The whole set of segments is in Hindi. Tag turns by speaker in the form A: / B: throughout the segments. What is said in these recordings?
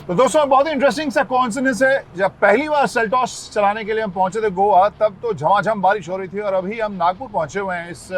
A: तो दोस्तों बहुत ही इंटरेस्टिंग सा कोइंसिडेंस है। जब पहली बार सेल्टॉस चलाने के लिए हम पहुंचे थे गोवा, तब तो झमाझम बारिश हो रही थी और अभी हम नागपुर पहुंचे हुए हैं। इस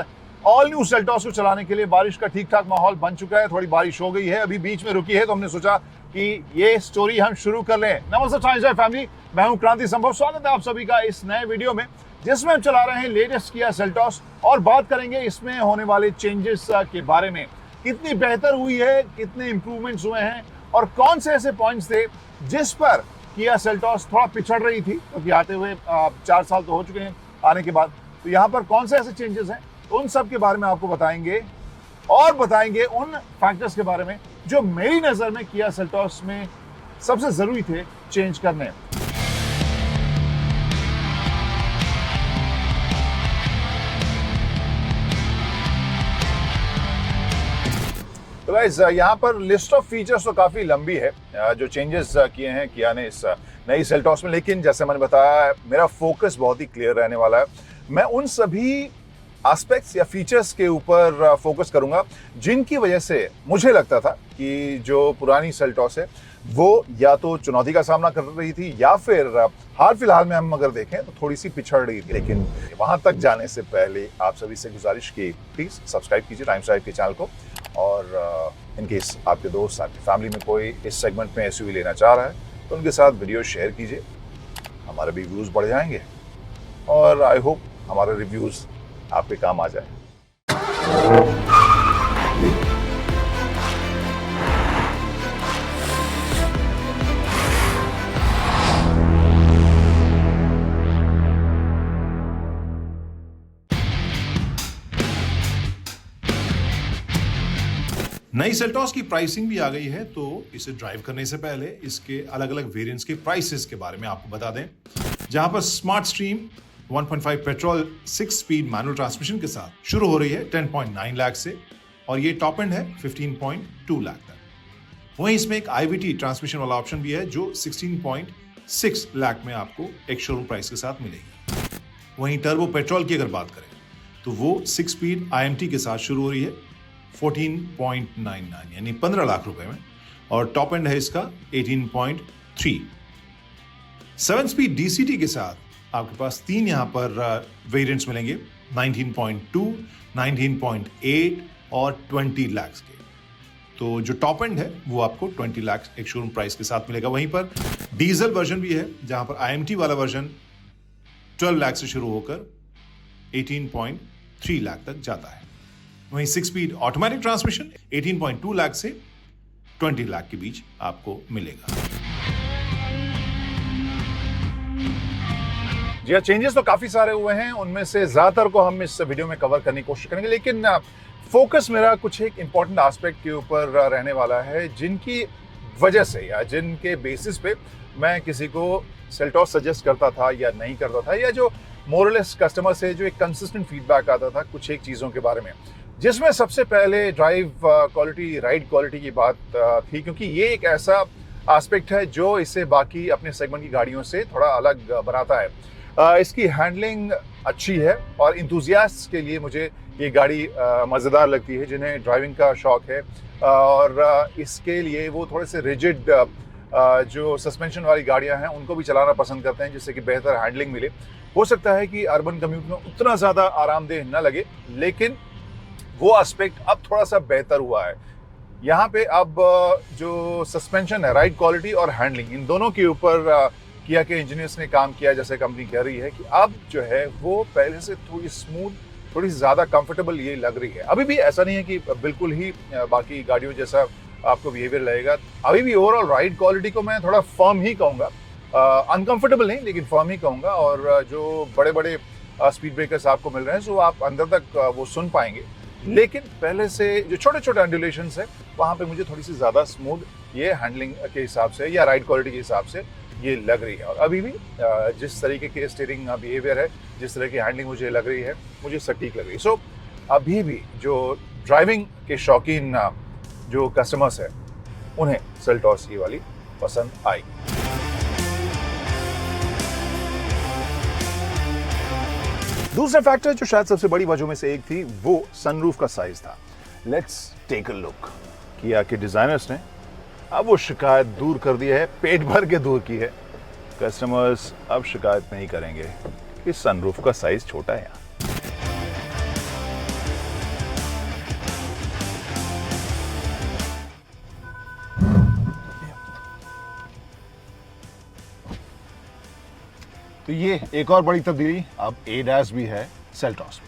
A: ऑल न्यू सेल्टॉस को चलाने के लिए बारिश का ठीक ठाक माहौल बन चुका है। थोड़ी बारिश हो गई है, अभी बीच में रुकी है, तो हमने सोचा कि ये स्टोरी हम शुरू कर लें। नमस्ते ट्रांसजॉय फैमिली, मैं हूं क्रांति संभव। स्वागत है आप सभी का इस नए वीडियो में, जिसमें हम चला रहे हैं लेटेस्ट किया सेल्टॉस और बात करेंगे इसमें होने वाले चेंजेस के बारे में। कितनी बेहतर हुई है, कितने इंप्रूवमेंट्स हुए हैं और कौन से ऐसे पॉइंट्स थे जिस पर किया सेल्टॉस थोड़ा पिछड़ रही थी, क्योंकि आते हुए 4 साल तो हो चुके हैं आने के बाद। तो यहाँ पर कौन से ऐसे चेंजेस हैं, उन सब के बारे में आपको बताएंगे और बताएंगे उन फैक्टर्स के बारे में जो मेरी नज़र में किया सेल्टॉस में सबसे ज़रूरी थे चेंज करने। तो गाइस यहाँ पर लिस्ट ऑफ फीचर्स तो काफ़ी लंबी है जो चेंजेस किए हैं किया ने इस नई सेल्टॉस में, लेकिन जैसे मैंने बताया मेरा फोकस बहुत ही क्लियर रहने वाला है। मैं उन सभी एस्पेक्ट्स या फीचर्स के ऊपर फोकस करूंगा जिनकी वजह से मुझे लगता था कि जो पुरानी सेल्टॉस है वो या तो चुनौती का सामना कर रही थी या फिर हाल फिलहाल में हम अगर देखें तो थोड़ी सी पिछड़ रही थी। लेकिन वहां तक जाने से पहले आप सभी से गुजारिश की, प्लीज़ सब्सक्राइब कीजिए टाइम्स ड्राइव के चैनल को। और इनकेस आपके दोस्त आपकी फैमिली में कोई इस सेगमेंट में एसयूवी लेना चाह रहा है तो उनके साथ वीडियो शेयर कीजिए, हमारे भी व्यूज़ बढ़ जाएंगे और आई होप हमारे रिव्यूज़ आपके काम आ जाए।
B: नई सेल्टॉस की प्राइसिंग भी आ गई है, तो इसे ड्राइव करने से पहले इसके अलग अलग वेरिएंट्स के प्राइसेस के बारे में आपको बता दें। जहां पर smart stream 1.5 petrol 6 speed manual transmission के साथ शुरू हो रही है 10.9 लाख से और ये टॉप एंड है 15.2 लाख तक। वहीं इसमें एक IVT ट्रांसमिशन वाला ऑप्शन भी है जो 16.6 लाख में आपको एक शोरूम प्राइस के साथ मिलेगी। वहीं टर्बो पेट्रोल की अगर बात करें तो वो 6 स्पीड IMT के साथ शुरू हो रही है 14.99 यानी 15 लाख रुपए में और टॉप एंड है इसका 18.3। 7 स्पीड DCT के साथ आपके पास 3 यहां पर वेरिएंट्स मिलेंगे 19.2, 19.8 और 20 लाख के। तो जो टॉप एंड है वो आपको 20 लाख एक शोरूम प्राइस के साथ मिलेगा। वहीं पर डीजल वर्जन भी है जहां पर IMT वाला वर्जन 12 लाख से शुरू होकर 18.3 लाख तक जाता है। वहीं 6 स्पीड ऑटोमेटिक ट्रांसमिशन 18.2 लाख से 20 लाख के बीच आपको मिलेगा।
A: जी हाँ, चेंजेस तो काफी सारे हुए हैं, उनमें से ज्यादातर को हम इस वीडियो में कवर करने की कोशिश करेंगे, लेकिन फोकस मेरा कुछ एक इंपॉर्टेंट एस्पेक्ट के ऊपर रहने वाला है जिनकी वजह से या जिनके बेसिस पे मैं किसी को सेल्टॉस सजेस्ट करता था या नहीं करता था, या जो मोरलेस कस्टमर से जो एक कंसिस्टेंट फीडबैक आता था कुछ एक चीज़ों के बारे में, जिसमें सबसे पहले ड्राइव क्वालिटी, राइड क्वालिटी की बात थी, क्योंकि ये एक ऐसा एस्पेक्ट है जो इसे बाकी अपने सेगमेंट की गाड़ियों से थोड़ा अलग बनाता है। इसकी हैंडलिंग अच्छी है और इंथुजियास्ट के लिए मुझे ये गाड़ी मज़ेदार लगती है, जिन्हें ड्राइविंग का शौक है और इसके लिए वो थोड़े से रिजिड जो सस्पेंशन वाली गाड़ियां हैं उनको भी चलाना पसंद करते हैं, जिससे कि बेहतर हैंडलिंग मिले। हो सकता है कि अर्बन कम्यूट में उतना ज़्यादा आरामदेह न लगे, लेकिन वो एस्पेक्ट अब थोड़ा सा बेहतर हुआ है। यहाँ पे अब जो सस्पेंशन है, राइड क्वालिटी और हैंडलिंग, इन दोनों के ऊपर किया के इंजीनियर्स ने काम किया। जैसे कंपनी कह रही है कि अब जो है वो पहले से थोड़ी स्मूथ, थोड़ी ज़्यादा कंफर्टेबल ये लग रही है। अभी भी ऐसा नहीं है कि बिल्कुल ही बाकी गाड़ियों जैसा आपको बिहेवियर लगेगा। अभी भी ओवरऑल राइड क्वालिटी को मैं थोड़ा फर्म ही कहूँगा, अनकंफर्टेबल नहीं लेकिन फर्म ही कहूँगा। और जो बड़े बड़े स्पीड ब्रेकर्स आपको मिल रहे हैं, सो आप अंदर तक वो सुन पाएंगे, लेकिन पहले से जो छोटे छोटे एंडुलेशंस है वहाँ पे मुझे थोड़ी सी ज़्यादा स्मूथ ये हैंडलिंग के हिसाब से या राइड क्वालिटी के हिसाब से ये लग रही है। और अभी भी जिस तरीके के स्टीयरिंग बिहेवियर है, जिस तरह की हैंडलिंग मुझे लग रही है, मुझे सटीक लग रही है। सो अभी भी जो ड्राइविंग के शौकीन जो कस्टमर्स हैं उन्हें सेल्टॉस ये वाली पसंद आएगी। दूसरा फैक्टर जो शायद सबसे बड़ी वजह में से एक थी वो सनरूफ का साइज था। Let's take a look. किया के डिजाइनर्स ने अब वो शिकायत दूर कर दी है, पेट भर के दूर की है। कस्टमर्स अब शिकायत नहीं करेंगे कि सनरूफ का साइज छोटा है यहाँ। तो ये एक और बड़ी तब्दीली, अब ADAS भी है सेल्टॉस में।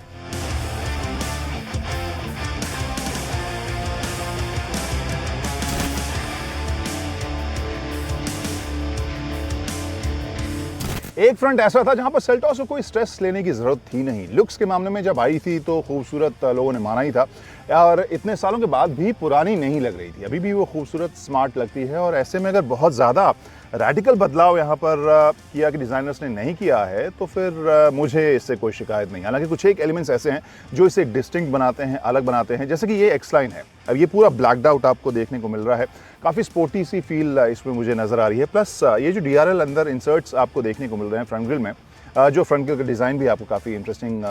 A: एक फ्रंट ऐसा था जहां पर सेल्टॉस को कोई स्ट्रेस लेने की जरूरत थी नहीं। लुक्स के मामले में जब आई थी तो खूबसूरत लोगों ने माना ही था, और इतने सालों के बाद भी पुरानी नहीं लग रही थी। अभी भी वो खूबसूरत स्मार्ट लगती है। और ऐसे में अगर बहुत ज़्यादा रेडिकल बदलाव यहाँ पर किया कि डिज़ाइनर्स ने नहीं किया है तो फिर मुझे इससे कोई शिकायत नहीं। हालांकि कुछ एक एलिमेंट्स ऐसे हैं जो इसे डिस्टिंक्ट बनाते हैं, अलग बनाते हैं, जैसे कि ये एक्स-लाइन है। अब ये पूरा ब्लैक्ड आउट आपको देखने को मिल रहा है, काफ़ी स्पोर्टी सी फील इसमें मुझे नज़र आ रही है। प्लस ये जो DRL अंदर इंसर्ट्स आपको देखने को मिल रहे हैं फ्रंट ग्रिल में, जो फ्रंट ग्रिल का डिज़ाइन भी आपको काफ़ी इंटरेस्टिंग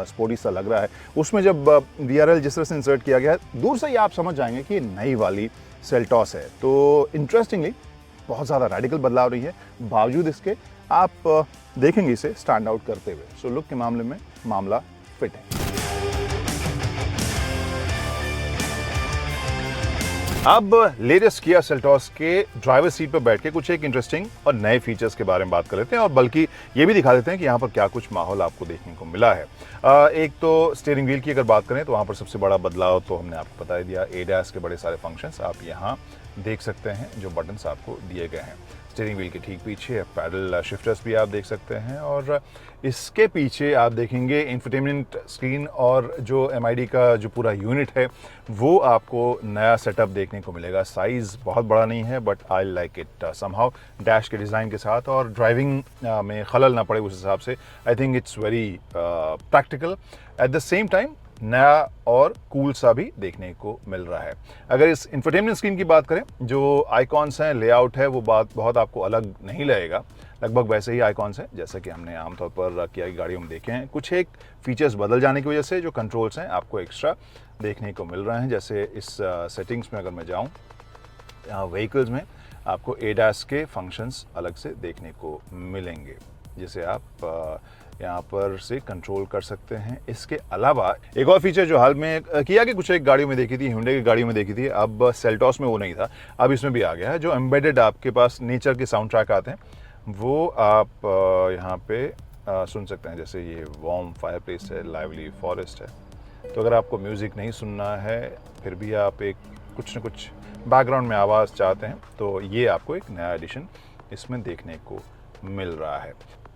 A: स्पोर्टी सा लग रहा है। उसमें जब DRL जिस तरह से इंसर्ट किया गया है, दूर से ही आप समझ जाएंगे कि ये नई वाली सेल्टॉस है। तो इंटरेस्टिंगली बहुत ज़्यादा रेडिकल बदलाव नहीं है, बावजूद इसके आप देखेंगे इसे स्टैंड आउट करते हुए। सो लुक के मामले में मामला फिट है। अब लेटेस्ट किया सेल्टॉस के ड्राइवर सीट पर बैठ के कुछ एक इंटरेस्टिंग और नए फीचर्स के बारे में बात कर लेते हैं, और बल्कि ये भी दिखा देते हैं कि यहाँ पर क्या कुछ माहौल आपको देखने को मिला है। एक तो स्टीयरिंग व्हील की अगर बात करें तो वहाँ पर सबसे बड़ा बदलाव तो हमने आपको बता दिया। ADAS के बड़े सारे फंक्शंस आप यहाँ देख सकते हैं, जो बटन्स आपको दिए गए हैं। स्टीयरिंग व्हील के ठीक पीछे पैडल शिफ्टर्स भी आप देख सकते हैं, और इसके पीछे आप देखेंगे इंफोटेनमेंट स्क्रीन, और जो MID का जो पूरा यूनिट है वो आपको नया सेटअप देखने को मिलेगा। साइज़ बहुत बड़ा नहीं है, but I like it somehow. Dash के डिज़ाइन के साथ और ड्राइविंग में खलल ना पड़े उस हिसाब से I think it's very practical. At the same time नया और कूल सा भी देखने को मिल रहा है। अगर इस इंफोटेनमेंट स्क्रीन की बात करें, जो आइकॉन्स हैं, लेआउट है, वो बात बहुत आपको अलग नहीं लगेगा। लगभग वैसे ही आइकॉन्स हैं जैसे कि हमने आमतौर पर किया की गाड़ियों में देखे हैं। कुछ एक फीचर्स बदल जाने की वजह से जो कंट्रोल्स हैं आपको एक्स्ट्रा देखने को मिल रहे हैं। जैसे इस सेटिंग्स में अगर मैं जाऊँ, यहाँ व्हीकल्स में आपको ADAS के फंक्शंस अलग से देखने को मिलेंगे, जिसे आप यहाँ पर से कंट्रोल कर सकते हैं। इसके अलावा एक और फीचर जो हाल में किया कि कुछ एक गाड़ियों में देखी थी, Hyundai की गाड़ियों में देखी थी, अब सेल्टॉस में वो नहीं था, अब इसमें भी आ गया है। जो एम्बेडेड आपके पास नेचर के साउंड ट्रैक आते हैं वो आप यहाँ पे सुन सकते हैं। जैसे ये वार्म फायर प्लेस है, लाइवली फॉरेस्ट है। तो अगर आपको म्यूज़िक नहीं सुनना है, फिर भी आप एक कुछ न कुछ बैकग्राउंड में आवाज़ चाहते हैं, तो ये आपको एक नया एडिशन इसमें देखने को मिल रहा है।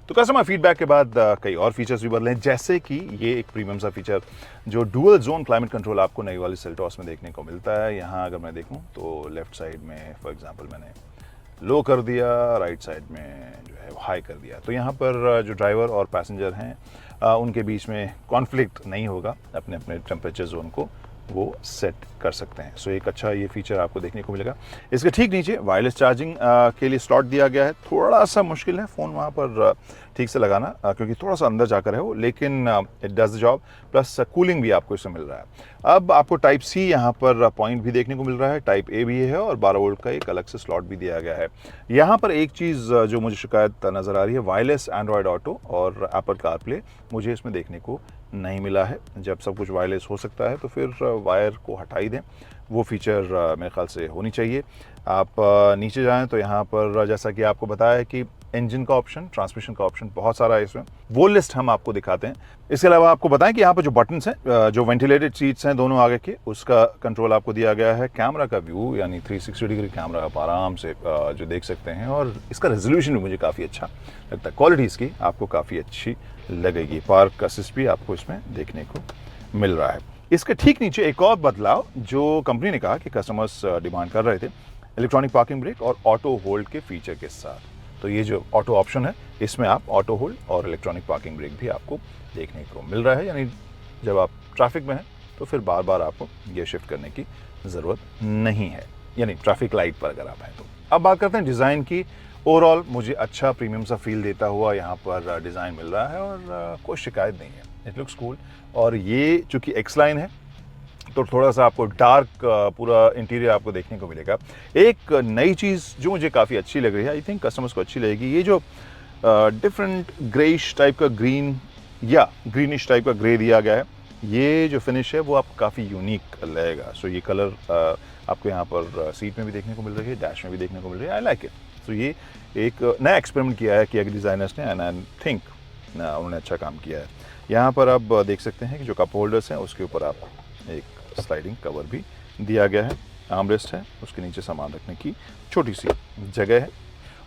A: तो कस्टमर फीडबैक के बाद कई और फीचर्स भी बदले हैं, जैसे कि ये एक प्रीमियम सा फीचर जो डुअल जोन क्लाइमेट कंट्रोल आपको नई वाली सेल्टॉस में देखने को मिलता है। यहाँ अगर मैं देखूँ तो लेफ्ट साइड में फॉर एग्जांपल मैंने लो कर दिया, राइट साइड में जो है हाई कर दिया, तो यहाँ पर जो ड्राइवर और पैसेंजर हैं उनके बीच में कॉन्फ्लिक्ट नहीं होगा। अपने अपने टेम्परेचर जोन को वो सेट कर सकते हैं। सो एक अच्छा ये फीचर आपको देखने को मिलेगा। इसके ठीक नीचे वायरलेस चार्जिंग के लिए स्लॉट दिया गया है। थोड़ा सा मुश्किल है फ़ोन वहाँ पर ठीक से लगाना, क्योंकि थोड़ा सा अंदर जाकर है वो, लेकिन it does the job. Plus cooling भी आपको इसमें मिल रहा है। अब आपको टाइप सी यहाँ पर पॉइंट भी देखने को मिल रहा है, टाइप ए भी है, और 12 वोल्ट का एक अलग से स्लॉट भी दिया गया है। यहाँ पर एक चीज़ जो मुझे शिकायत नज़र आ रही है, वायरलेस एंड्रॉयड ऑटो और एप्पल कारप्ले मुझे इसमें देखने को नहीं मिला है। जब सब कुछ वायरलेस हो सकता है तो फिर वायर को हटा ही दें, वो फीचर मेरे ख्याल से होनी चाहिए। आप नीचे जाएं तो यहाँ पर जैसा कि आपको बताया है कि इंजन का ऑप्शन, ट्रांसमिशन का ऑप्शन बहुत सारा है इसमें, वो लिस्ट हम आपको दिखाते हैं। इसके अलावा आपको बताएं कि यहाँ पर जो बटन्स हैं, जो वेंटिलेटेड सीट्स हैं दोनों आगे के, उसका कंट्रोल आपको दिया गया है। कैमरा का व्यू यानी 360 डिग्री कैमरा आप आराम से जो देख सकते हैं, और इसका रेजोल्यूशन भी मुझे काफ़ी अच्छा लगता है। क्वालिटी इसकी आपको काफ़ी अच्छी लगेगी। पार्क असिस्ट भी आपको इसमें देखने को मिल रहा है। इसके ठीक नीचे एक और बदलाव जो कंपनी ने कहा कि कस्टमर्स डिमांड कर रहे थे, इलेक्ट्रॉनिक पार्किंग ब्रेक और ऑटो होल्ड के फीचर के साथ। तो ये जो ऑटो ऑप्शन है, इसमें आप ऑटो होल्ड और इलेक्ट्रॉनिक पार्किंग ब्रेक भी आपको देखने को मिल रहा है। यानी जब आप ट्रैफिक में हैं तो फिर बार बार आपको गियर शिफ्ट करने की ज़रूरत नहीं है, यानी ट्रैफिक लाइट पर अगर आप हैं तो। अब बात करते हैं डिज़ाइन की। ओवरऑल मुझे अच्छा प्रीमियम सा फील देता हुआ यहाँ पर डिज़ाइन मिल रहा है, और कोई शिकायत नहीं है। It looks cool. और ये चूँकि एक्स लाइन है तो थोड़ा सा आपको डार्क पूरा इंटीरियर आपको देखने को मिलेगा। एक नई चीज़ जो मुझे काफ़ी अच्छी लग रही है, आई थिंक कस्टमर्स को अच्छी लगेगी, ये जो डिफरेंट ग्रेइश टाइप का ग्रीन या ग्रीनिश टाइप का ग्रे दिया गया है, ये जो फिनिश है वो आपको काफ़ी यूनिक लगेगा। सो ये कलर आपको यहाँ पर सीट में भी देखने को मिल रही है, डैश में भी देखने को मिल रही है। I like it. सो ये एक नया एक्सपेरिमेंट किया है कि डिज़ाइनर्स ने, एंड आई थिंक उन्होंने अच्छा काम किया है। यहाँ पर आप देख सकते हैं कि जो कप होल्डर्स हैं उसके ऊपर आप एक स्लाइडिंग कवर भी दिया गया है, आर्मरेस्ट है, उसके नीचे सामान रखने की छोटी सी जगह है।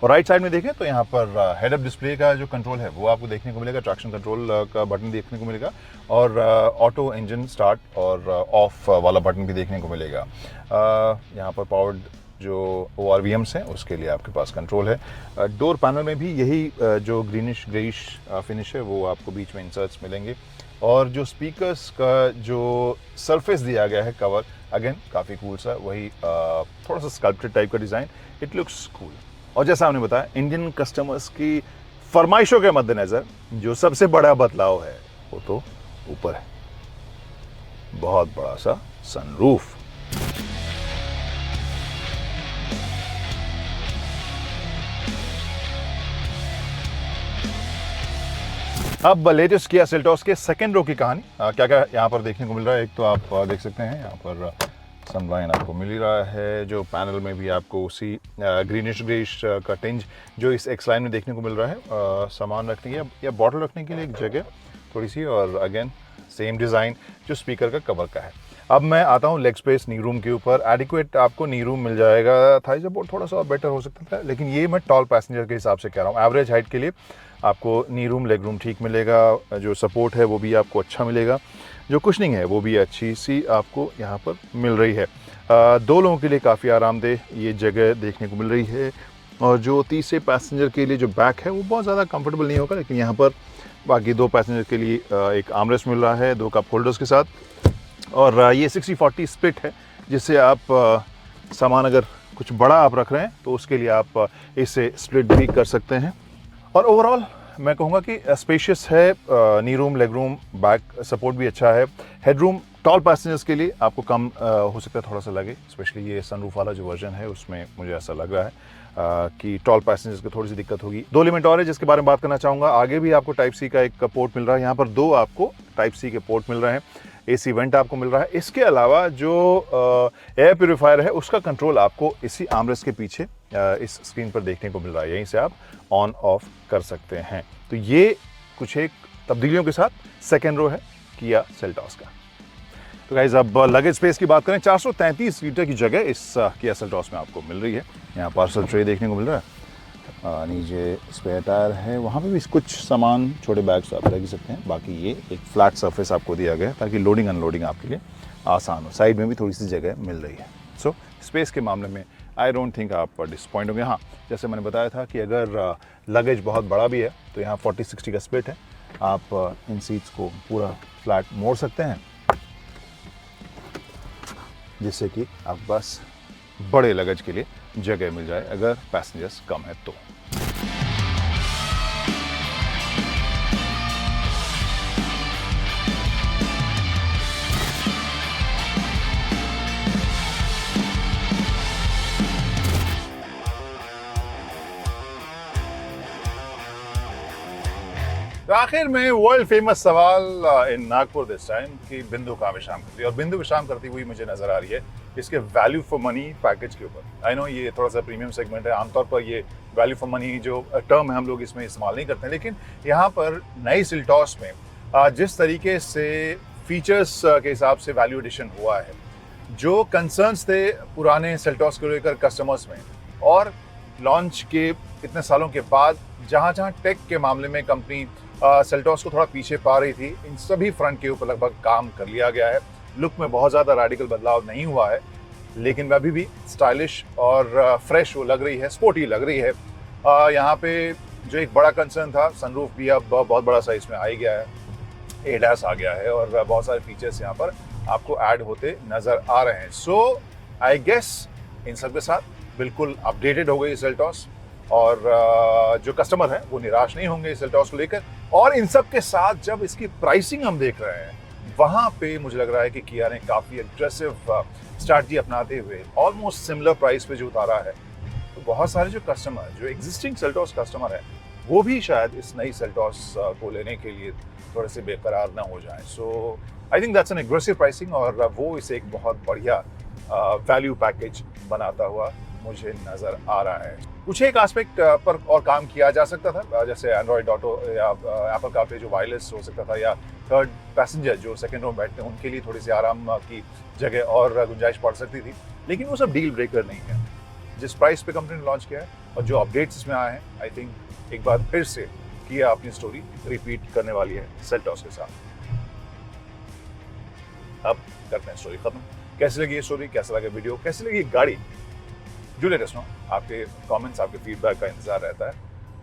A: और राइट साइड में देखें तो यहाँ पर हेड अप डिस्प्ले का जो कंट्रोल है वो आपको देखने को मिलेगा, ट्रैक्शन कंट्रोल का बटन देखने को मिलेगा, और ऑटो इंजन स्टार्ट और ऑफ वाला बटन भी देखने को मिलेगा। यहाँ पर पावर्ड जो ORVMs हैं उसके लिए आपके पास कंट्रोल है। डोर पैनल में भी यही जो ग्रीनिश ग्रेइश फिनिश है वो आपको बीच में इंसर्ट्स मिलेंगे, और जो स्पीकर्स का जो सरफेस दिया गया है कवर, अगेन काफ़ी कूल सा, वही थोड़ा सा स्कल्प्टेड टाइप का डिज़ाइन, इट लुक्स कूल। और जैसा हमने बताया, इंडियन कस्टमर्स की फरमाइशों के मद्देनज़र जो सबसे बड़ा बदलाव है वो तो ऊपर है, बहुत बड़ा सा सनरूफ। अब लेटेस्ट किया सेल्टॉस के सेकेंड रो की कहानी, क्या क्या यहाँ पर देखने को मिल रहा है। एक तो आप देख सकते हैं यहाँ पर सनलाइन आपको मिल ही रहा है, जो पैनल में भी आपको उसी ग्रीनिश ग्रेइश का टिंज जो इस एक्स लाइन में देखने को मिल रहा है। सामान रखने की या बॉटल रखने के लिए एक जगह थोड़ी सी, और अगेन सेम डिज़ाइन जो स्पीकर का कवर का है। अब मैं आता हूँ लेग स्पेस नी रूम के ऊपर। एडिक्वेट आपको नी रूम मिल जाएगा, थाई सपोर्ट थोड़ा सा बेटर हो सकता था, लेकिन ये मैं टॉल पैसेंजर के हिसाब से कह रहा हूँ। एवरेज हाइट के लिए आपको नी रूम लेग रूम ठीक मिलेगा, जो सपोर्ट है वो भी आपको अच्छा मिलेगा, जो कुशनिंग है वो भी अच्छी सी आपको यहाँ पर मिल रही है। 2 लोगों के लिए काफ़ी आरामदेह ये जगह देखने को मिल रही है, और जो तीसरे पैसेंजर के लिए जो बैक है वो बहुत ज़्यादा कंफर्टेबल नहीं होगा, लेकिन यहाँ पर बाकी 2 पैसेंजर के लिए एक आर्मरेस्ट मिल रहा है 2 कप होल्डर्स के साथ, और ये 60-40 स्प्लिट है, जिससे आप सामान अगर कुछ बड़ा आप रख रहे हैं तो उसके लिए आप इसे स्प्लिट भी कर सकते हैं। और ओवरऑल मैं कहूँगा कि स्पेशियस है, नी room leg room back support भी अच्छा है। हेडरूम टॉल पैसेंजर्स के लिए आपको कम हो सकता है थोड़ा सा लगे, स्पेशली ये सनरूफ वाला जो वर्जन है उसमें मुझे ऐसा लग रहा है कि टॉल पैसेंजर्स को थोड़ी सी दिक्कत होगी। 2 एलिमेंट और है जिसके बारे में बात करना चाहूँगा। आगे भी आपको टाइप सी का एक पोर्ट मिल रहा है, यहाँ पर 2 आपको टाइप सी के पोर्ट मिल रहे हैं, AC वेंट आपको मिल रहा है। इसके अलावा जो एयर प्योरीफायर है उसका कंट्रोल आपको इसी आर्मरेस्ट के पीछे इस स्क्रीन पर देखने को मिल रहा है, यहीं से आप ऑन ऑफ कर सकते हैं। तो ये कुछ एक तब्दीलियों के साथ सेकेंड रो है किया सेल्टॉस का। तो गाइज अब लगेज स्पेस की बात करें, 433 लीटर की जगह इस किया सेल्टॉस में आपको मिल रही है। यहाँ पार्सल ट्रे देखने को मिल रहा है, नीचे स्पेयर टायर है, वहाँ पे भी कुछ सामान छोटे बैग्स आप रख सकते हैं। बाकी ये एक फ्लैट सरफेस आपको दिया गया है ताकि लोडिंग अनलोडिंग आपके लिए आसान हो। साइड में भी थोड़ी सी जगह मिल रही है। सो स्पेस के मामले में आई डोंट थिंक आप डिसपॉइंट होंगे। हाँ, जैसे मैंने बताया था कि अगर लगेज बहुत बड़ा भी है तो यहाँ 40-60 का स्प्लिट है, आप इन सीट्स को पूरा फ्लैट मोड़ सकते हैं, जिससे कि आपके पास बड़े लगेज के लिए जगह मिल जाए अगर पैसेंजर्स कम है तो। तो आखिर में वर्ल्ड फेमस सवाल इन नागपुर दिस टाइम कि बिंदु कहाँ विश्राम करती है, और बिंदु विश्राम करती हुई मुझे नजर आ रही है इसके वैल्यू फॉर मनी पैकेज के ऊपर। आई नो ये थोड़ा सा प्रीमियम सेगमेंट है, आमतौर पर ये वैल्यू फॉर मनी जो टर्म है हम लोग इसमें इस्तेमाल नहीं करते हैं, लेकिन यहाँ पर नई सेल्टॉस में जिस तरीके से फीचर्स के हिसाब से वैल्यू एडिशन हुआ है, जो कंसर्न्स थे पुराने सेल्टॉस को लेकर कस्टमर्स में, और लॉन्च के इतने सालों के बाद जहाँ जहाँ टेक के मामले में कंपनी सेल्टॉस को थोड़ा पीछे पा रही थी, इन सभी फ्रंट के ऊपर लगभग काम कर लिया गया है। लुक में बहुत ज़्यादा रेडिकल बदलाव नहीं हुआ है, लेकिन अभी भी स्टाइलिश और फ्रेश वो लग रही है, स्पोर्टी लग रही है। यहाँ पे जो एक बड़ा कंसर्न था, सनरूफ भी अब बहुत बड़ा साइज में आ ही गया है, ADAS आ गया है, और बहुत सारे फीचर्स यहाँ पर आपको ऐड होते नज़र आ रहे हैं। सो आई गेस इन सब के साथ बिल्कुल अपडेटेड हो गई सेल्टॉस, और जो कस्टमर हैं वो निराश नहीं होंगे इस सेल्टॉस को लेकर। और इन सब के साथ जब इसकी प्राइसिंग हम देख रहे हैं, वहाँ पे मुझे लग रहा है कि किया ने काफ़ी एग्रेसिव स्ट्रैटेजी अपनाते हुए ऑलमोस्ट सिमिलर प्राइस पे जो उतारा है, तो बहुत सारे जो कस्टमर, जो एग्जिस्टिंग सेल्टॉस कस्टमर है, वो भी शायद इस नई सेल्टॉस को लेने के लिए थोड़े से बेकरार ना हो जाएं। So I think that's an aggressive pricing और वो इसे एक बहुत बढ़िया वैल्यू पैकेज बनाता हुआ मुझे नज़र आ रहा है। कुछ एक एस्पेक्ट पर और काम किया जा सकता था, जैसे एंड्रॉयड ऑटो या एप्पल कारप्ले जो वायरलेस हो सकता था, या थर्ड पैसेंजर जो सेकंड रो में बैठते हैं उनके लिए थोड़ी सी आराम की जगह और गुंजाइश पड़ सकती थी, लेकिन वो सब डील ब्रेकर नहीं है। जिस प्राइस पे कंपनी ने लॉन्च किया है और जो अपडेट्स इसमें आए हैं, आई थिंक एक बार फिर से किया अपनी स्टोरी रिपीट करने वाली है सेल्टॉस के साथ। अब करते हैं स्टोरी खत्म। कैसी लगी ये स्टोरी, कैसा लगा वीडियो, कैसी लगी ये गाड़ी, डू लेट अस नो। आपके कमेंट्स, आपके फीडबैक का इंतजार रहता है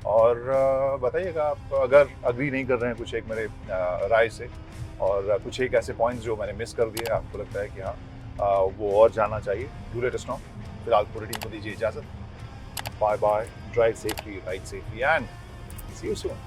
A: और बताइएगा आप अगर अग्री नहीं कर रहे हैं कुछ एक मेरे राय से, और कुछ एक ऐसे पॉइंट्स जो मैंने मिस कर दिए आपको लगता है कि हाँ वो और जानना चाहिए, डू लेट अस नो। फिलहाल पूरी टीम को दीजिए इजाजत। Bye bye, drive safely, ride safely and see you soon.